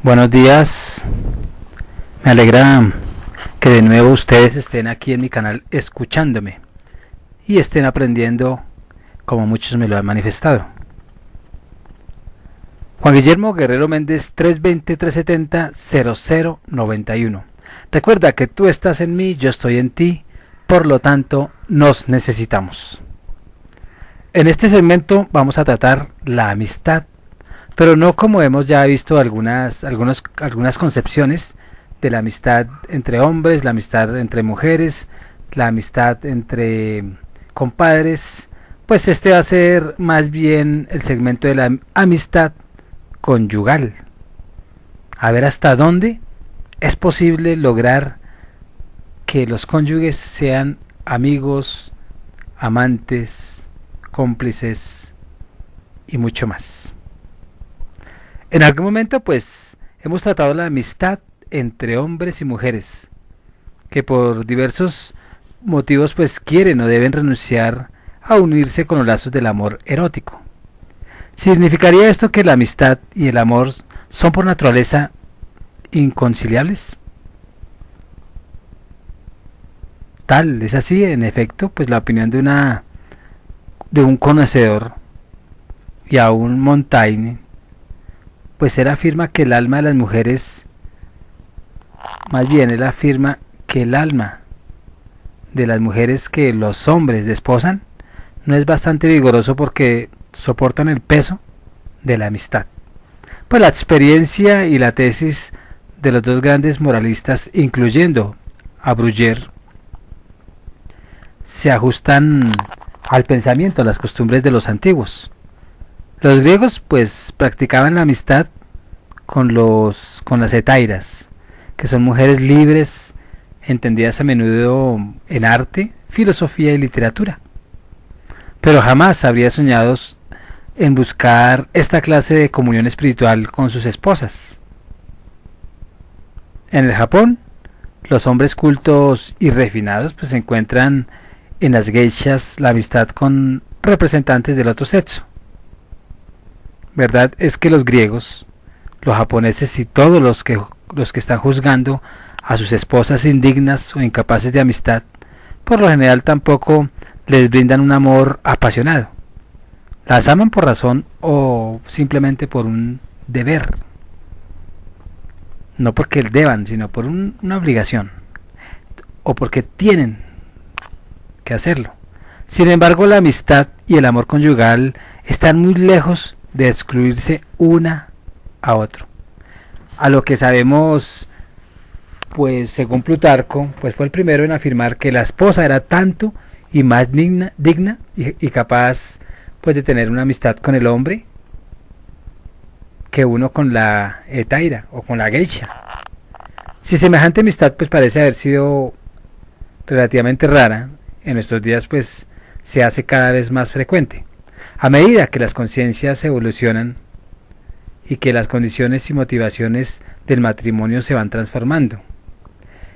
Buenos días, me alegra que de nuevo ustedes estén aquí en mi canal escuchándome y estén aprendiendo como muchos me lo han manifestado. Juan Guillermo Guerrero Méndez 320-370-0091. Recuerda que tú estás en mí, yo estoy en ti, por lo tanto nos necesitamos. En este segmento vamos a tratar la amistad, pero no como hemos ya visto algunas concepciones de la amistad entre hombres, la amistad entre mujeres, la amistad entre compadres. Pues este va a ser más bien el segmento de la amistad conyugal. A ver hasta dónde es posible lograr que los cónyuges sean amigos, amantes, cómplices y mucho más. En algún momento pues hemos tratado la amistad entre hombres y mujeres que por diversos motivos pues quieren o deben renunciar a unirse con los lazos del amor erótico. ¿Significaría esto que la amistad y el amor son por naturaleza inconciliables? Tal es así, en efecto, pues la opinión de un conocedor y aún Montaigne, pues él afirma que el alma de las mujeres, más bien él afirma que el alma de las mujeres que los hombres desposan no es bastante vigoroso porque soportan el peso de la amistad. Pues la experiencia y la tesis de los dos grandes moralistas, incluyendo a Bruguière, se ajustan al pensamiento, a las costumbres de los antiguos. Los griegos pues practicaban la amistad con las hetairas, que son mujeres libres, entendidas a menudo en arte, filosofía y literatura. Pero jamás habría soñado en buscar esta clase de comunión espiritual con sus esposas. En el Japón, los hombres cultos y refinados pues encuentran en las geishas la amistad con representantes del otro sexo. Verdad es que los griegos, los japoneses y todos los que están juzgando a sus esposas indignas o incapaces de amistad, por lo general tampoco les brindan un amor apasionado. Las aman por razón o simplemente por un deber. No porque deban, sino por una obligación. O porque tienen que hacerlo. Sin embargo, la amistad y el amor conyugal están muy lejos de excluirse una a otro. A lo que sabemos, pues según Plutarco, pues fue el primero en afirmar que la esposa era tanto y más digna y capaz pues de tener una amistad con el hombre que uno con la hetaira o con la geisha. Si semejante amistad pues parece haber sido relativamente rara, en nuestros días pues se hace cada vez más frecuente. A medida que las conciencias evolucionan y que las condiciones y motivaciones del matrimonio se van transformando.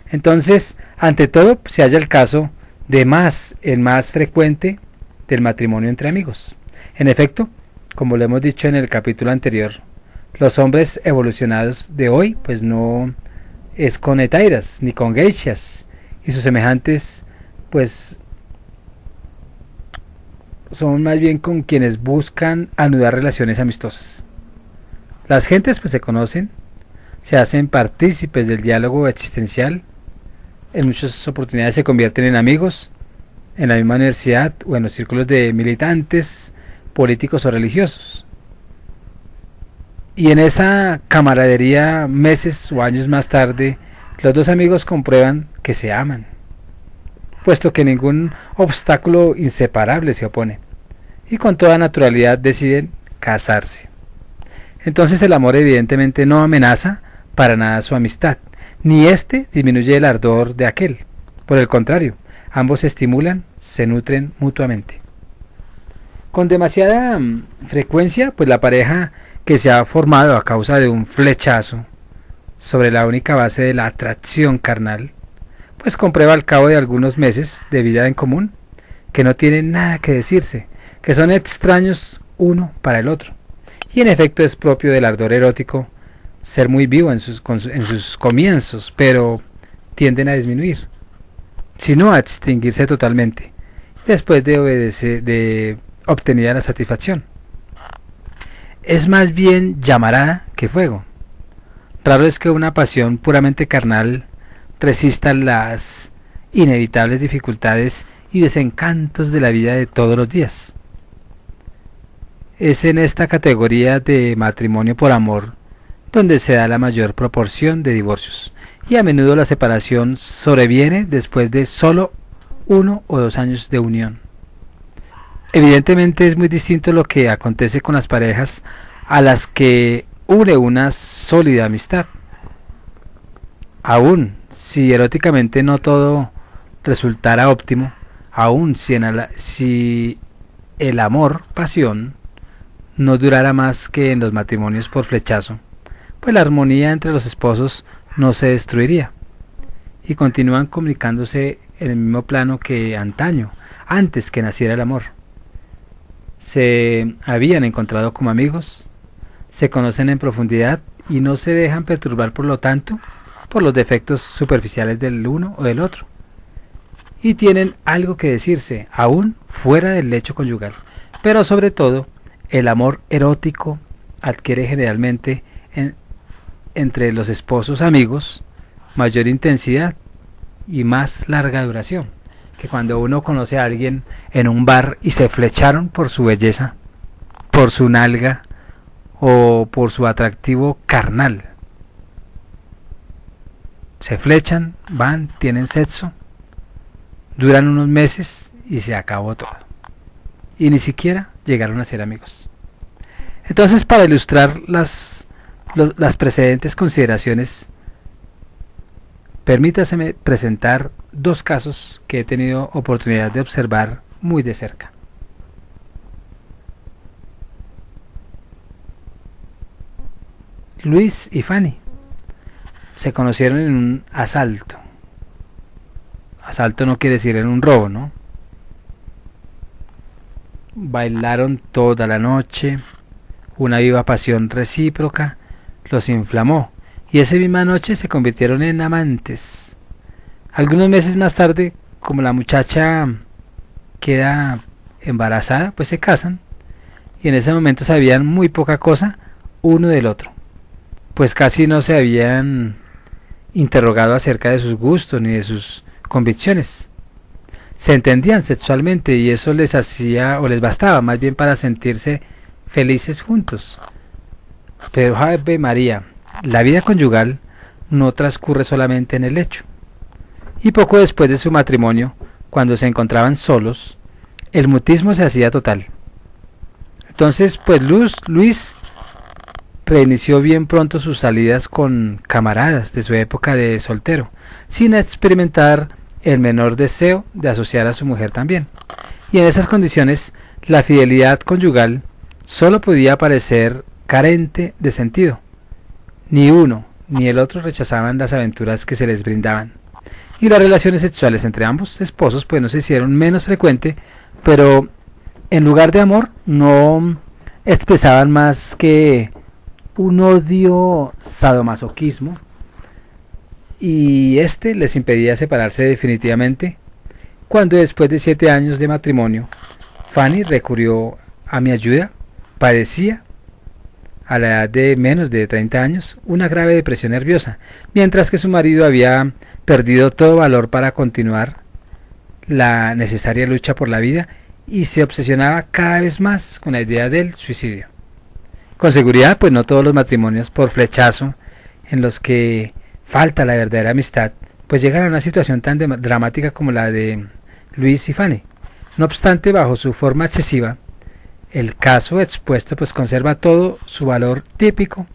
Entonces, ante todo, se halla el caso de el más frecuente del matrimonio entre amigos. En efecto, como lo hemos dicho en el capítulo anterior, los hombres evolucionados de hoy, pues no es con hetairas ni con geishas, y sus semejantes, pues son más bien con quienes buscan anudar relaciones amistosas. Las gentes pues se conocen, se hacen partícipes del diálogo existencial, en muchas oportunidades se convierten en amigos, en la misma universidad o en los círculos de militantes, políticos o religiosos. Y en esa camaradería, meses o años más tarde, los dos amigos comprueban que se aman, puesto que ningún obstáculo inseparable se opone, y con toda naturalidad deciden casarse. Entonces el amor evidentemente no amenaza para nada su amistad, ni éste disminuye el ardor de aquel. Por el contrario, ambos se estimulan, se nutren mutuamente. Con demasiada frecuencia, pues la pareja que se ha formado a causa de un flechazo sobre la única base de la atracción carnal, pues comprueba al cabo de algunos meses de vida en común que no tienen nada que decirse, que son extraños uno para el otro. Y en efecto es propio del ardor erótico ser muy vivo en sus comienzos, pero tienden a disminuir, sino a extinguirse totalmente, después de obtenida la satisfacción. Es más bien llamarada que fuego. Raro es que una pasión puramente carnal resista las inevitables dificultades y desencantos de la vida de todos los días. Es en esta categoría de matrimonio por amor donde se da la mayor proporción de divorcios, y a menudo la separación sobreviene después de solo 1 o 2 años de unión. Evidentemente es muy distinto lo que acontece con las parejas a las que une una sólida amistad. Aún si eróticamente no todo resultara óptimo, aún si el amor, pasión, no durara más que en los matrimonios por flechazo, pues la armonía entre los esposos no se destruiría, y continúan comunicándose en el mismo plano que antaño, antes que naciera el amor. Se habían encontrado como amigos, se conocen en profundidad y no se dejan perturbar por lo tanto por los defectos superficiales del uno o del otro, y tienen algo que decirse aún fuera del lecho conyugal. Pero sobre todo, el amor erótico adquiere generalmente entre los esposos amigos mayor intensidad y más larga duración que cuando uno conoce a alguien en un bar y se flecharon por su belleza, por su nalga o por su atractivo carnal. Se flechan, van, tienen sexo, duran unos meses y se acabó todo. Y ni siquiera llegaron a ser amigos. Entonces, para ilustrar las precedentes consideraciones, permítaseme presentar 2 casos que he tenido oportunidad de observar muy de cerca. Luis y Fanny se conocieron en un asalto. Asalto no quiere decir en un robo, ¿no? Bailaron toda la noche, una viva pasión recíproca los inflamó, y esa misma noche se convirtieron en amantes. Algunos meses más tarde, como la muchacha queda embarazada, pues se casan, y en ese momento sabían muy poca cosa uno del otro, pues casi no se habían interrogado acerca de sus gustos ni de sus convicciones. Se entendían sexualmente y eso les hacía o les bastaba más bien para sentirse felices juntos. Pero Ave María, la vida conyugal no transcurre solamente en el lecho. Y poco después de su matrimonio, cuando se encontraban solos, el mutismo se hacía total. Entonces, pues Luis reinició bien pronto sus salidas con camaradas de su época de soltero, sin experimentar el menor deseo de asociar a su mujer también. Y en esas condiciones, la fidelidad conyugal solo podía parecer carente de sentido. Ni uno ni el otro rechazaban las aventuras que se les brindaban, y las relaciones sexuales entre ambos esposos pues no se hicieron menos frecuente, pero en lugar de amor no expresaban más que un odio sadomasoquismo, y este les impedía separarse definitivamente, cuando después de 7 años de matrimonio Fanny recurrió a mi ayuda. Padecía, a la edad de menos de 30 años, una grave depresión nerviosa, mientras que su marido había perdido todo valor para continuar la necesaria lucha por la vida y se obsesionaba cada vez más con la idea del suicidio. Con seguridad, pues no todos los matrimonios por flechazo en los que falta la verdadera amistad, pues llegan a una situación tan dramática como la de Luis y Fanny. No obstante, bajo su forma excesiva, el caso expuesto pues conserva todo su valor típico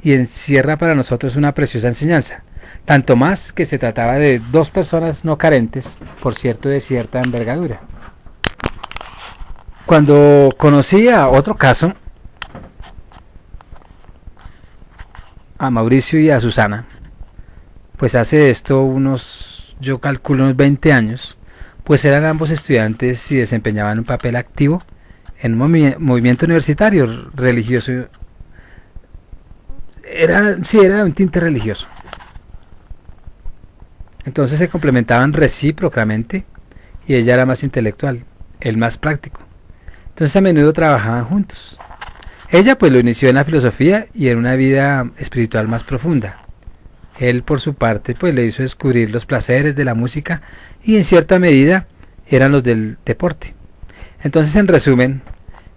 y encierra para nosotros una preciosa enseñanza, tanto más que se trataba de 2 personas no carentes, por cierto, de cierta envergadura. Cuando conocí a otro caso, a Mauricio y a Susana, pues hace esto yo calculo unos 20 años, pues eran ambos estudiantes y desempeñaban un papel activo en un movimiento universitario religioso era un tinte religioso. Entonces se complementaban recíprocamente y ella era más intelectual, él más práctico. Entonces a menudo trabajaban juntos. Ella pues lo inició en la filosofía y en una vida espiritual más profunda. Él por su parte pues le hizo descubrir los placeres de la música y en cierta medida eran los del deporte. Entonces en resumen,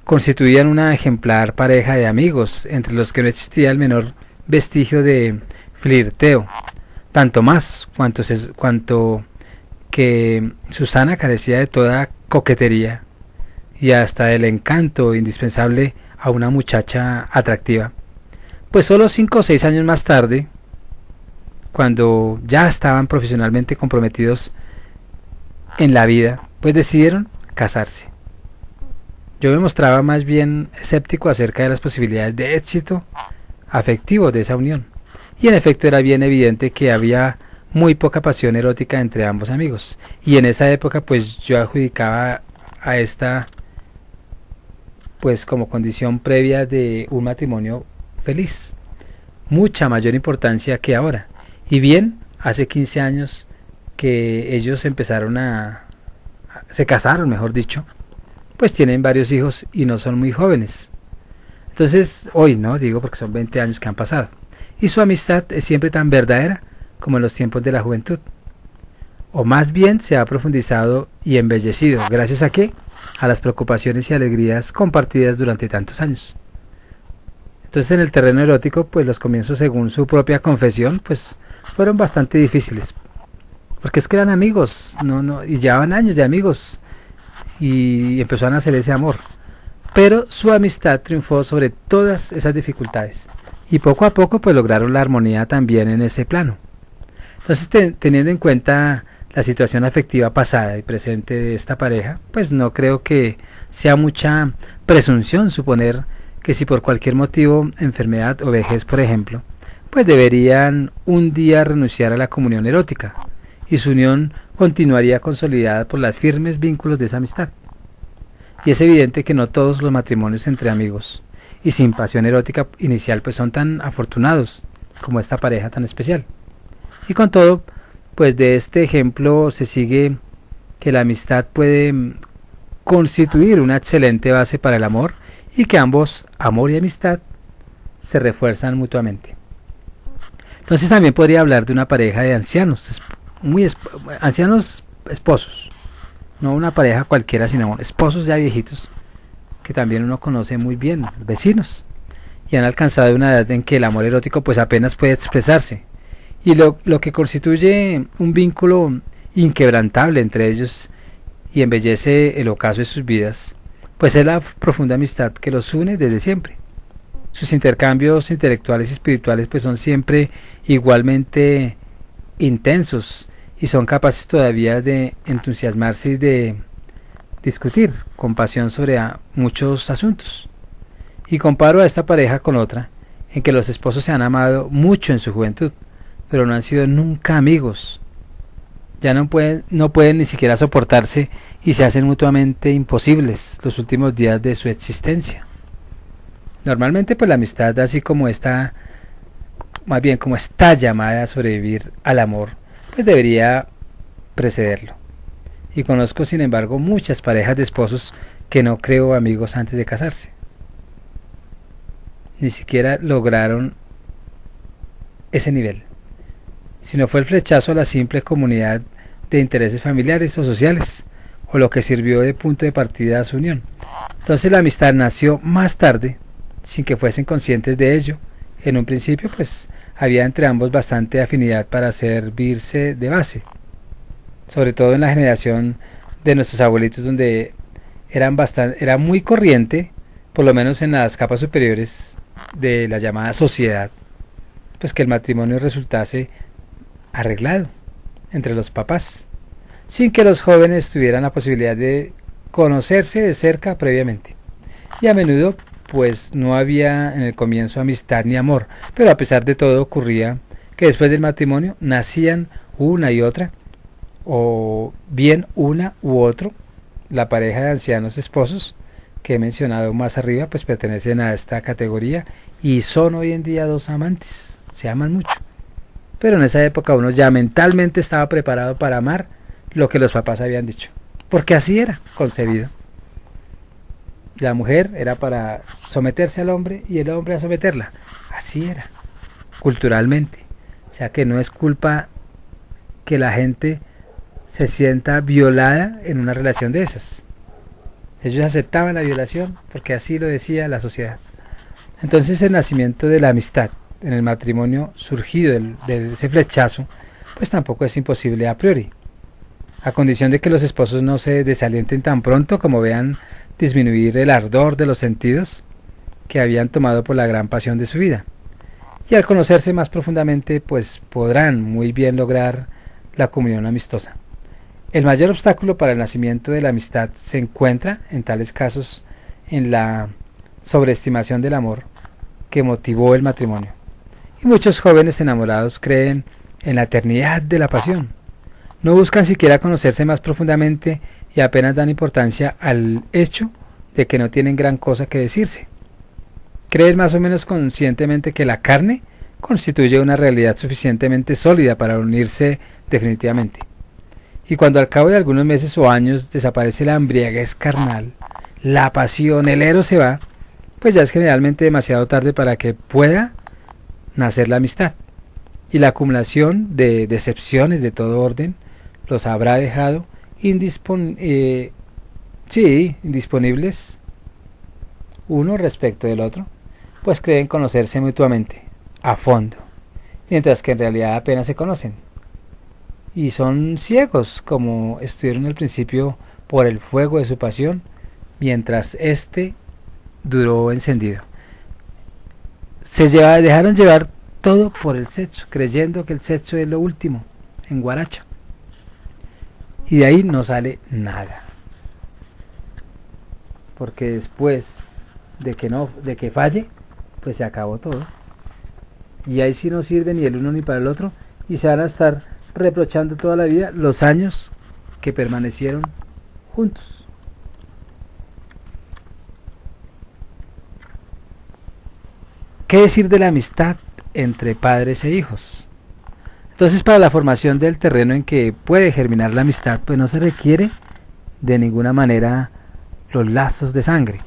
constituían una ejemplar pareja de amigos entre los que no existía el menor vestigio de flirteo, tanto más cuanto que Susana carecía de toda coquetería y hasta del encanto indispensable a una muchacha atractiva. Pues solo 5 o 6 años más tarde, cuando ya estaban profesionalmente comprometidos en la vida, pues decidieron casarse. Yo me mostraba más bien escéptico acerca de las posibilidades de éxito afectivo de esa unión, y en efecto era bien evidente que había muy poca pasión erótica entre ambos amigos, y en esa época pues yo adjudicaba a esta pues como condición previa de un matrimonio feliz, mucha mayor importancia que ahora. Y bien, hace 15 años que ellos se casaron, mejor dicho, pues tienen varios hijos y no son muy jóvenes. Entonces, hoy no, digo porque son 20 años que han pasado. Y su amistad es siempre tan verdadera como en los tiempos de la juventud. O más bien se ha profundizado y embellecido. ¿Gracias a qué? A las preocupaciones y alegrías compartidas durante tantos años. Entonces en el terreno erótico, pues los comienzos, según su propia confesión, pues fueron bastante difíciles. Porque es que eran amigos, y llevaban años de amigos. Y empezó a nacer ese amor. Pero su amistad triunfó sobre todas esas dificultades. Y poco a poco pues lograron la armonía también en ese plano. Entonces teniendo en cuenta la situación afectiva pasada y presente de esta pareja, pues no creo que sea mucha presunción suponer que si por cualquier motivo, enfermedad o vejez por ejemplo, pues deberían un día renunciar a la comunión erótica y su unión continuaría consolidada por los firmes vínculos de esa amistad. Y es evidente que no todos los matrimonios entre amigos y sin pasión erótica inicial pues son tan afortunados como esta pareja tan especial. Y con todo, pues de este ejemplo se sigue que la amistad puede constituir una excelente base para el amor y que ambos, amor y amistad, se refuerzan mutuamente. Entonces también podría hablar de una pareja de ancianos, ancianos esposos, no una pareja cualquiera, sino esposos ya viejitos, que también uno conoce muy bien, vecinos, y han alcanzado una edad en que el amor erótico pues apenas puede expresarse. Y lo que constituye un vínculo inquebrantable entre ellos y embellece el ocaso de sus vidas, pues es la profunda amistad que los une desde siempre. Sus intercambios intelectuales y espirituales pues son siempre igualmente intensos y son capaces todavía de entusiasmarse y de discutir con pasión sobre muchos asuntos. Y comparo a esta pareja con otra, en que los esposos se han amado mucho en su juventud, pero no han sido nunca amigos. Ya no pueden ni siquiera soportarse y se hacen mutuamente imposibles los últimos días de su existencia. Normalmente pues la amistad, así como esta, más bien como está llamada a sobrevivir al amor, pues debería precederlo. Y conozco sin embargo muchas parejas de esposos que no creo amigos antes de casarse. Ni siquiera lograron ese nivel. Sino fue el flechazo a la simple comunidad de intereses familiares o sociales, o lo que sirvió de punto de partida a su unión. Entonces la amistad nació más tarde, sin que fuesen conscientes de ello. En un principio pues había entre ambos bastante afinidad para servirse de base, sobre todo en la generación de nuestros abuelitos, donde era muy corriente, por lo menos en las capas superiores de la llamada sociedad, pues que el matrimonio resultase arreglado entre los papás, sin que los jóvenes tuvieran la posibilidad de conocerse de cerca previamente. Y a menudo pues no había en el comienzo amistad ni amor, pero a pesar de todo ocurría que después del matrimonio nacían una y otra, o bien una u otro, la pareja de ancianos esposos, que he mencionado más arriba, pues pertenecen a esta categoría y son hoy en día dos amantes, se aman mucho. Pero en esa época uno ya mentalmente estaba preparado para amar lo que los papás habían dicho, porque así era concebido. La mujer era para someterse al hombre y el hombre a someterla, así era, culturalmente. O sea que no es culpa que la gente se sienta violada en una relación de esas. Ellos aceptaban la violación porque así lo decía la sociedad. Entonces el nacimiento de la amistad en el matrimonio surgido de ese flechazo, pues tampoco es imposible a priori, a condición de que los esposos no se desalienten tan pronto como vean disminuir el ardor de los sentidos que habían tomado por la gran pasión de su vida. Y al conocerse más profundamente, pues podrán muy bien lograr la comunión amistosa. El mayor obstáculo para el nacimiento de la amistad se encuentra, en tales casos, en la sobreestimación del amor que motivó el matrimonio. Y muchos jóvenes enamorados creen en la eternidad de la pasión. No buscan siquiera conocerse más profundamente y apenas dan importancia al hecho de que no tienen gran cosa que decirse. Creen más o menos conscientemente que la carne constituye una realidad suficientemente sólida para unirse definitivamente. Y cuando al cabo de algunos meses o años desaparece la embriaguez carnal, la pasión, el eros se va, pues ya es generalmente demasiado tarde para que pueda nacer la amistad. Y la acumulación de decepciones de todo orden los habrá dejado indisponibles uno respecto del otro, pues creen conocerse mutuamente, a fondo, mientras que en realidad apenas se conocen. Y son ciegos, como estuvieron al principio, por el fuego de su pasión, mientras éste duró encendido. Dejaron llevar todo por el sexo, creyendo que el sexo es lo último, en guaracha. Y de ahí no sale nada. Porque después de que falle, pues se acabó todo. Y ahí sí no sirve ni el uno ni para el otro, y se van a estar reprochando toda la vida los años que permanecieron juntos. ¿Qué decir de la amistad entre padres e hijos? Entonces, para la formación del terreno en que puede germinar la amistad, pues no se requiere de ninguna manera los lazos de sangre.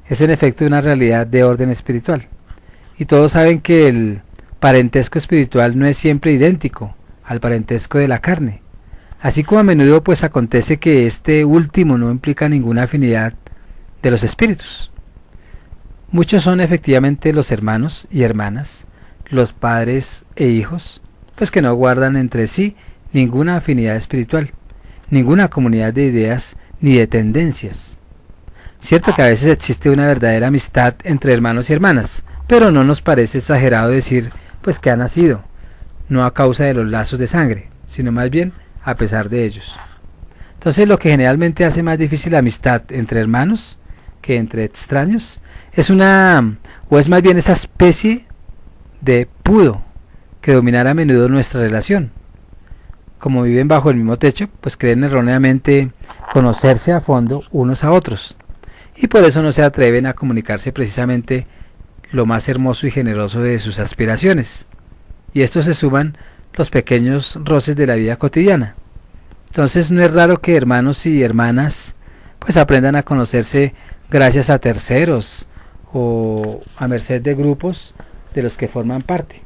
Es en efecto una realidad de orden espiritual. Y todos saben que el parentesco espiritual no es siempre idéntico al parentesco de la carne. Así como a menudo pues acontece que este último no implica ninguna afinidad de los espíritus. Muchos son efectivamente los hermanos y hermanas, los padres e hijos, pues que no guardan entre sí ninguna afinidad espiritual, ninguna comunidad de ideas ni de tendencias. Cierto que a veces existe una verdadera amistad entre hermanos y hermanas, pero no nos parece exagerado decir pues que ha nacido, no a causa de los lazos de sangre, sino más bien a pesar de ellos. Entonces lo que generalmente hace más difícil la amistad entre hermanos que entre extraños es más bien esa especie de pudo que dominará a menudo nuestra relación. Como viven bajo el mismo techo, pues creen erróneamente conocerse a fondo unos a otros, y por eso no se atreven a comunicarse precisamente lo más hermoso y generoso de sus aspiraciones. Y esto se suman los pequeños roces de la vida cotidiana. Entonces no es raro que hermanos y hermanas pues aprendan a conocerse gracias a terceros o a merced de grupos de los que forman parte.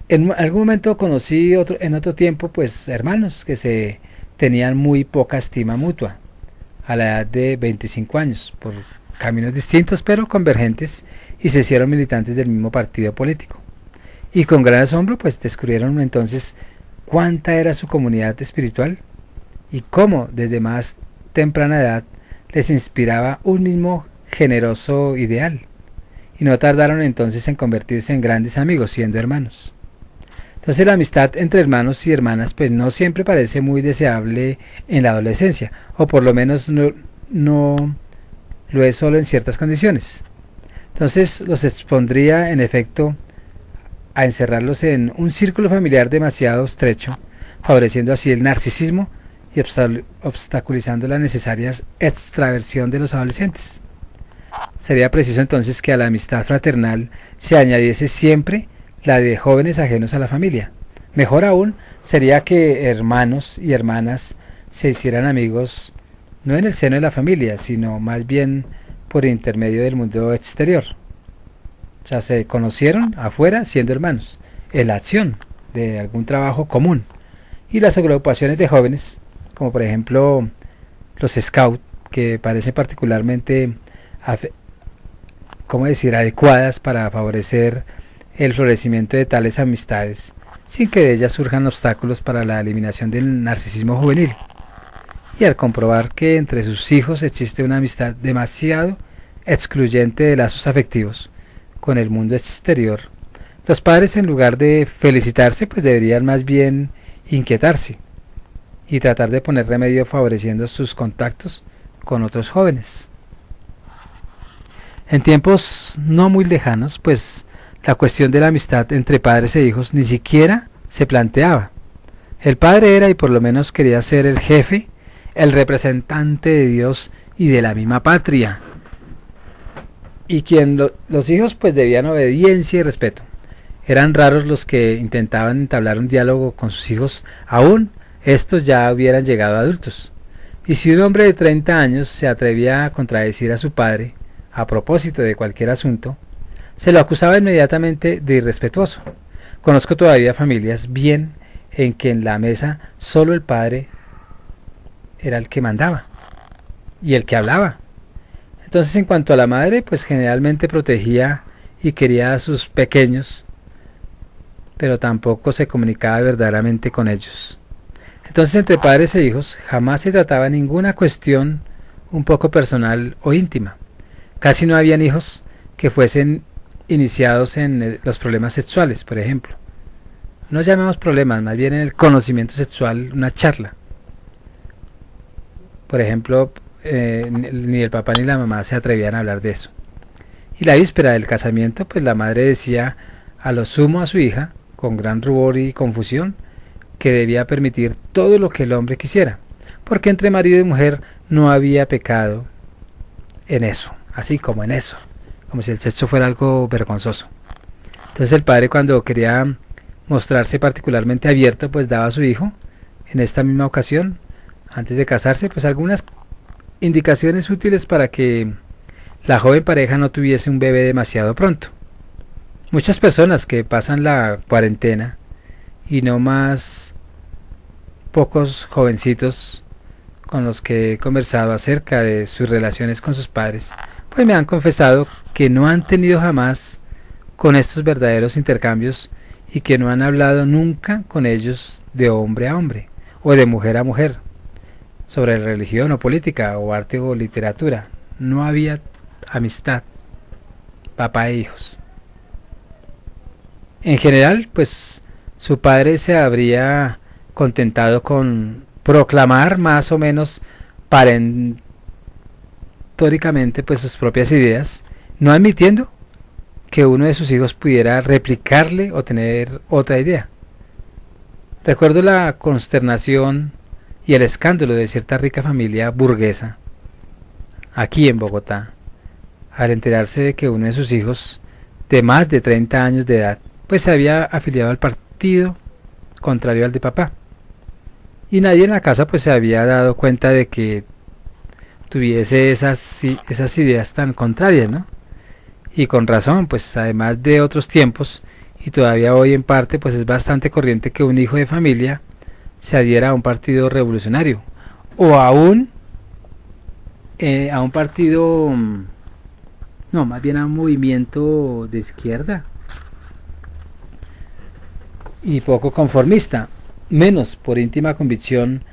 En algún momento conocí en otro tiempo pues hermanos que se tenían muy poca estima mutua a la edad de 25 años por caminos distintos pero convergentes, y se hicieron militantes del mismo partido político. Y con gran asombro pues descubrieron entonces cuánta era su comunidad espiritual y cómo desde más temprana edad les inspiraba un mismo generoso ideal, y no tardaron entonces en convertirse en grandes amigos siendo hermanos. Entonces la amistad entre hermanos y hermanas pues no siempre parece muy deseable en la adolescencia, o por lo menos no lo es solo en ciertas condiciones. Entonces los expondría en efecto a encerrarlos en un círculo familiar demasiado estrecho, favoreciendo así el narcisismo y obstaculizando la necesaria extraversión de los adolescentes. Sería preciso entonces que a la amistad fraternal se añadiese siempre la de jóvenes ajenos a la familia. Mejor aún sería que hermanos y hermanas se hicieran amigos no en el seno de la familia, sino más bien por intermedio del mundo exterior. O sea, se conocieron afuera siendo hermanos, en la acción de algún trabajo común. Y las agrupaciones de jóvenes, como por ejemplo los scouts, que parecen particularmente adecuadas para favorecer el florecimiento de tales amistades, sin que de ellas surjan obstáculos para la eliminación del narcisismo juvenil. Y al comprobar que entre sus hijos existe una amistad demasiado excluyente de lazos afectivos con el mundo exterior, los padres, en lugar de felicitarse, pues deberían más bien inquietarse y tratar de poner remedio favoreciendo sus contactos con otros jóvenes. En tiempos no muy lejanos, pues la cuestión de la amistad entre padres e hijos ni siquiera se planteaba. El padre era, y por lo menos quería ser, el jefe, el representante de Dios y de la misma patria, y los hijos pues debían obediencia y respeto. Eran raros los que intentaban entablar un diálogo con sus hijos, aún estos ya hubieran llegado a adultos. Y si un hombre de 30 años se atrevía a contradecir a su padre a propósito de cualquier asunto, se lo acusaba inmediatamente de irrespetuoso. Conozco todavía familias bien en que en la mesa solo el padre era el que mandaba y el que hablaba. Entonces, en cuanto a la madre, pues generalmente protegía y quería a sus pequeños, pero tampoco se comunicaba verdaderamente con ellos. Entonces, entre padres e hijos jamás se trataba ninguna cuestión un poco personal o íntima. Casi no habían hijos que fuesen iniciados en los problemas sexuales, por ejemplo. No llamemos problemas, más bien en el conocimiento sexual, una charla. Por ejemplo, ni el papá ni la mamá se atrevían a hablar de eso. Y la víspera del casamiento, pues la madre decía a lo sumo a su hija, con gran rubor y confusión, que debía permitir todo lo que el hombre quisiera, porque entre marido y mujer no había pecado en eso, así como en eso, como si el sexo fuera algo vergonzoso. Entonces el padre, cuando quería mostrarse particularmente abierto, pues daba a su hijo, en esta misma ocasión, antes de casarse, pues algunas indicaciones útiles para que la joven pareja no tuviese un bebé demasiado pronto. Muchas personas que pasan la cuarentena, y no más pocos jovencitos con los que he conversado acerca de sus relaciones con sus padres, pues me han confesado que no han tenido jamás con estos verdaderos intercambios y que no han hablado nunca con ellos de hombre a hombre o de mujer a mujer sobre religión o política o arte o literatura. No había amistad, papá e hijos. En general, pues su padre se habría contentado con proclamar más o menos peremptoricamente pues sus propias ideas, no admitiendo que uno de sus hijos pudiera replicarle o tener otra idea. Recuerdo la consternación y el escándalo de cierta rica familia burguesa aquí en Bogotá al enterarse de que uno de sus hijos de más de 30 años de edad pues se había afiliado al partido contrario al de papá, y nadie en la casa pues se había dado cuenta de que tuviese esas ideas tan contrarias, ¿no? Y con razón, pues además de otros tiempos y todavía hoy en parte, pues es bastante corriente que un hijo de familia se adhiera a un partido revolucionario o aún a un partido, no, más bien a un movimiento de izquierda y poco conformista, menos por íntima convicción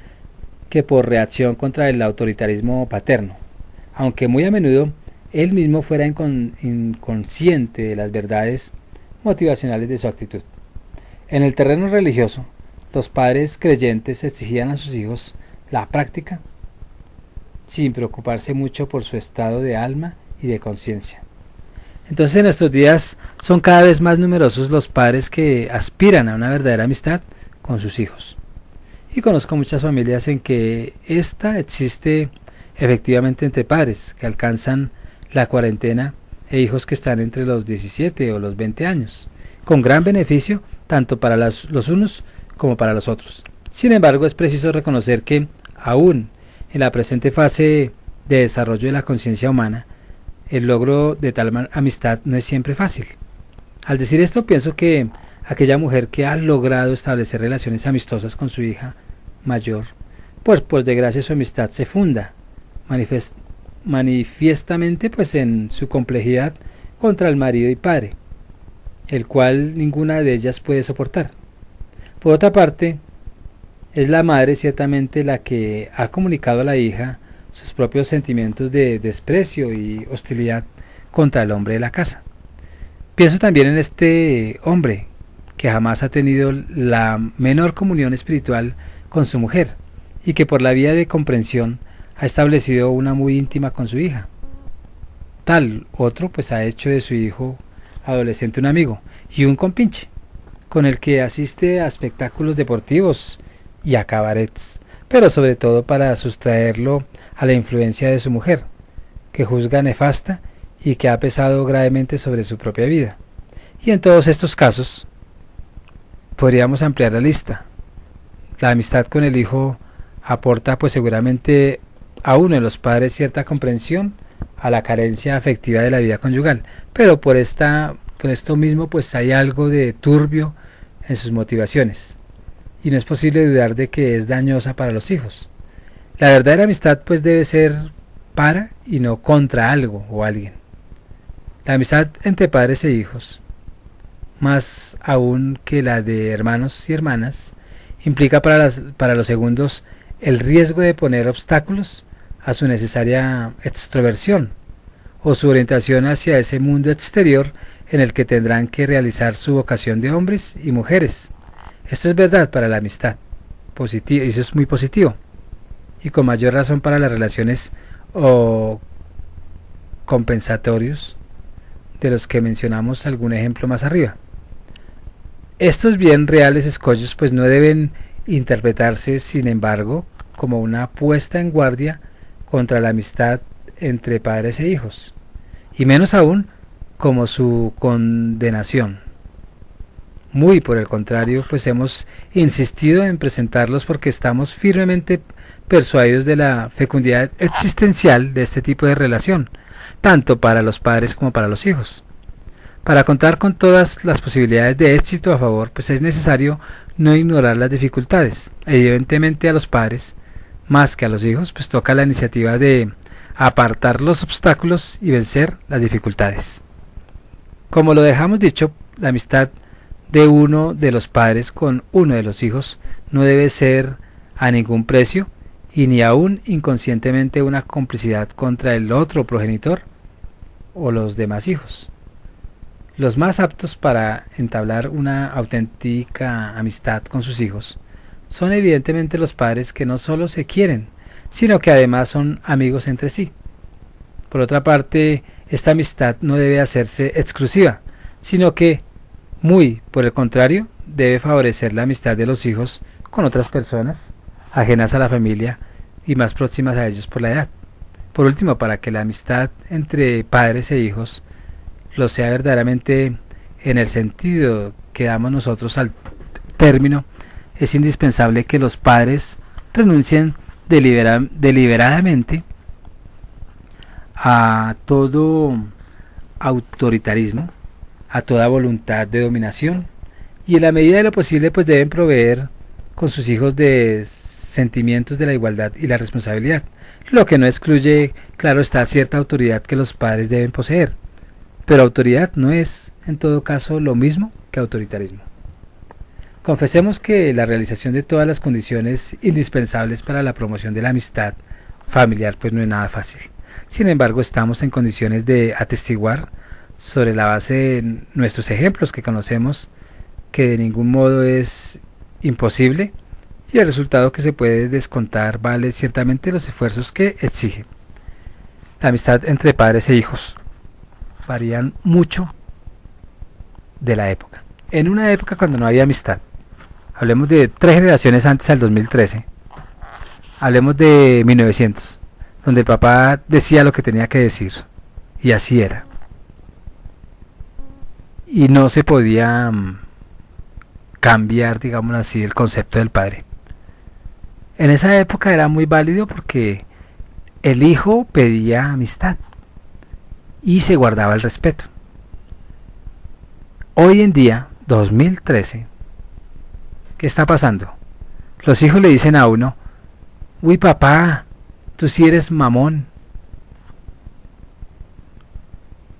que por reacción contra el autoritarismo paterno, aunque muy a menudo él mismo fuera inconsciente de las verdades motivacionales de su actitud. En el terreno religioso, los padres creyentes exigían a sus hijos la práctica sin preocuparse mucho por su estado de alma y de conciencia. Entonces, en estos días son cada vez más numerosos los padres que aspiran a una verdadera amistad con sus hijos. y conozco muchas familias en que esta existe efectivamente entre padres que alcanzan la cuarentena e hijos que están entre los 17 o los 20 años, con gran beneficio tanto para los unos como para los otros. Sin embargo, es preciso reconocer que, aún en la presente fase de desarrollo de la conciencia humana, el logro de tal amistad no es siempre fácil. Al decir esto, pienso que aquella mujer que ha logrado establecer relaciones amistosas con su hija mayor, pues por desgracia su amistad se funda manifiestamente pues en su complejidad contra el marido y padre, el cual ninguna de ellas puede soportar. Por otra parte, es la madre ciertamente la que ha comunicado a la hija sus propios sentimientos de desprecio y hostilidad contra el hombre de la casa. Pienso también en este hombre que jamás ha tenido la menor comunión espiritual con su mujer y que por la vía de comprensión ha establecido una muy íntima con su hija. Tal otro pues ha hecho de su hijo adolescente un amigo y un compinche, con el que asiste a espectáculos deportivos y a cabarets, pero sobre todo para sustraerlo a la influencia de su mujer, que juzga nefasta y que ha pesado gravemente sobre su propia vida. Y en todos estos casos podríamos ampliar la lista. La amistad con el hijo aporta pues seguramente a uno de los padres cierta comprensión a la carencia afectiva de la vida conyugal, pero por esto mismo pues hay algo de turbio en sus motivaciones, y no es posible dudar de que es dañosa para los hijos. La verdadera amistad pues debe ser para y no contra algo o alguien. La amistad entre padres e hijos, más aún que la de hermanos y hermanas, implica para los segundos el riesgo de poner obstáculos a su necesaria extroversión o su orientación hacia ese mundo exterior en el que tendrán que realizar su vocación de hombres y mujeres. Esto es verdad para la amistad, positivo, y eso es muy positivo, y con mayor razón para las relaciones o compensatorios de los que mencionamos algún ejemplo más arriba. Estos bien reales escollos pues no deben interpretarse, sin embargo, como una puesta en guardia contra la amistad entre padres e hijos, y menos aún como su condenación. Muy por el contrario, pues hemos insistido en presentarlos porque estamos firmemente persuadidos de la fecundidad existencial de este tipo de relación, tanto para los padres como para los hijos. Para contar con todas las posibilidades de éxito a favor, pues es necesario no ignorar las dificultades. Evidentemente a los padres, más que a los hijos, pues toca la iniciativa de apartar los obstáculos y vencer las dificultades. Como lo dejamos dicho, la amistad de uno de los padres con uno de los hijos no debe ser a ningún precio y ni aún inconscientemente una complicidad contra el otro progenitor o los demás hijos. Los más aptos para entablar una auténtica amistad con sus hijos son evidentemente los padres que no solo se quieren, sino que además son amigos entre sí. Por otra parte, esta amistad no debe hacerse exclusiva, sino que, muy por el contrario, debe favorecer la amistad de los hijos con otras personas, ajenas a la familia y más próximas a ellos por la edad. Por último, para que la amistad entre padres e hijos lo sea verdaderamente en el sentido que damos nosotros al término, es indispensable que los padres renuncien deliberadamente a todo autoritarismo, a toda voluntad de dominación, y en la medida de lo posible pues deben proveer con sus hijos de sentimientos de la igualdad y la responsabilidad, lo que no excluye, claro está, cierta autoridad que los padres deben poseer, pero autoridad no es en todo caso lo mismo que autoritarismo. Confesemos que la realización de todas las condiciones indispensables para la promoción de la amistad familiar pues no es nada fácil. Sin embargo, estamos en condiciones de atestiguar, sobre la base de nuestros ejemplos que conocemos, que de ningún modo es imposible, y el resultado que se puede descontar vale ciertamente los esfuerzos que exige. La amistad entre padres e hijos varían mucho de la época. En una época cuando no había amistad, Hablemos de 3 generaciones antes al 2013. Hablemos de 1900, donde el papá decía lo que tenía que decir. Y así era. Y no se podía cambiar, digamos así, el concepto del padre. En esa época era muy válido porque el hijo pedía amistad y se guardaba el respeto. Hoy en día, 2013, ¿qué está pasando? Los hijos le dicen a uno: uy papá, tú sí eres mamón.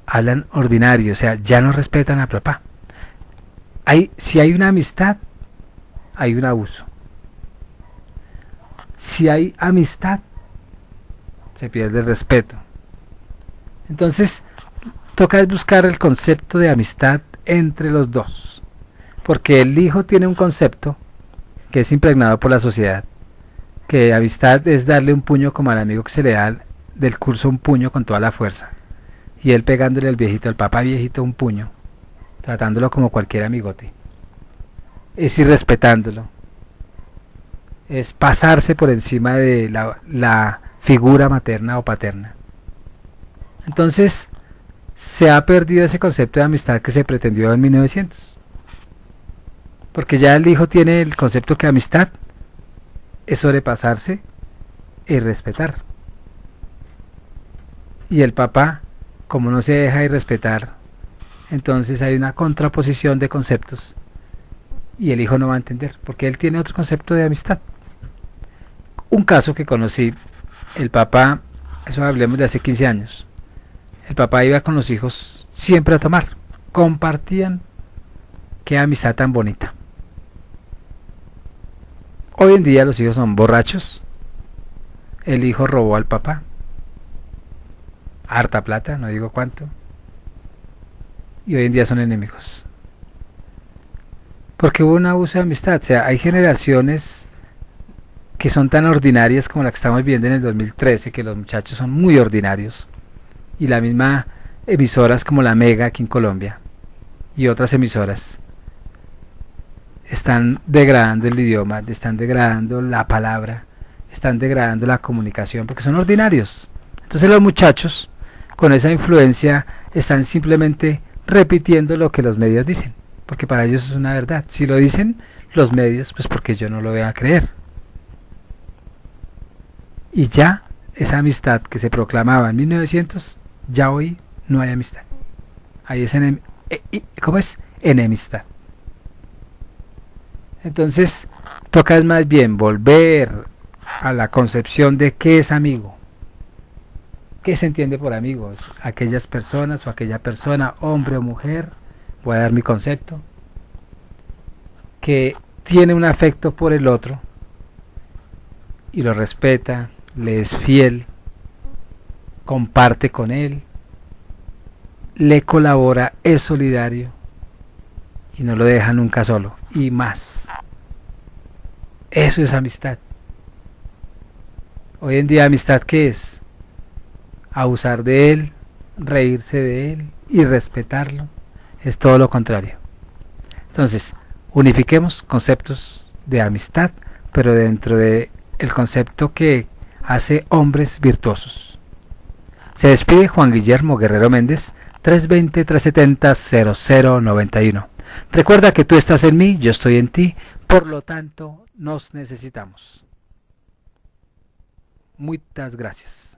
Hablan ordinario, o sea, ya no respetan a papá. Si hay una amistad, hay un abuso. Si hay amistad, se pierde el respeto. Entonces, toca buscar el concepto de amistad entre los dos. Porque el hijo tiene un concepto que es impregnado por la sociedad. Que amistad es darle un puño como al amigo que se le da del curso, un puño con toda la fuerza. Y él pegándole al viejito, al papá viejito, un puño. Tratándolo como cualquier amigote. Es irrespetándolo. Es pasarse por encima de la figura materna o paterna. Entonces, se ha perdido ese concepto de amistad que se pretendió en 1900. Porque ya el hijo tiene el concepto que amistad es sobrepasarse y respetar. Y el papá, como no se deja de respetar, entonces hay una contraposición de conceptos y el hijo no va a entender, porque él tiene otro concepto de amistad. Un caso que conocí, el papá, eso hablemos de hace 15 años, el papá iba con los hijos siempre a tomar, compartían, qué amistad tan bonita. Hoy en día los hijos son borrachos, el hijo robó al papá, harta plata, no digo cuánto, y hoy en día son enemigos. Porque hubo un abuso de amistad, o sea, hay generaciones que son tan ordinarias como la que estamos viendo en el 2013, que los muchachos son muy ordinarios, y la misma emisoras como la Mega aquí en Colombia, y otras emisoras, están degradando el idioma, están degradando la palabra, están degradando la comunicación, porque son ordinarios. Entonces los muchachos, con esa influencia, están simplemente repitiendo lo que los medios dicen, porque para ellos es una verdad. Si lo dicen los medios, pues porque yo no lo voy a creer. Y ya esa amistad que se proclamaba en 1900, ya hoy no hay amistad. Ahí es ¿cómo es? Enemistad. Entonces, toca más bien volver a la concepción de qué es amigo. ¿Qué se entiende por amigos? Aquellas personas o aquella persona, hombre o mujer, voy a dar mi concepto, que tiene un afecto por el otro y lo respeta, le es fiel, comparte con él, le colabora, es solidario y no lo deja nunca solo, y más. Eso es amistad. Hoy en día, ¿amistad qué es? Abusar de él, reírse de él y respetarlo, es todo lo contrario. Entonces, unifiquemos conceptos de amistad, pero dentro de el concepto que hace hombres virtuosos. Se despide Juan Guillermo Guerrero Méndez, 320-370-0091. Recuerda que tú estás en mí, yo estoy en ti, por lo tanto nos necesitamos. Muchas gracias.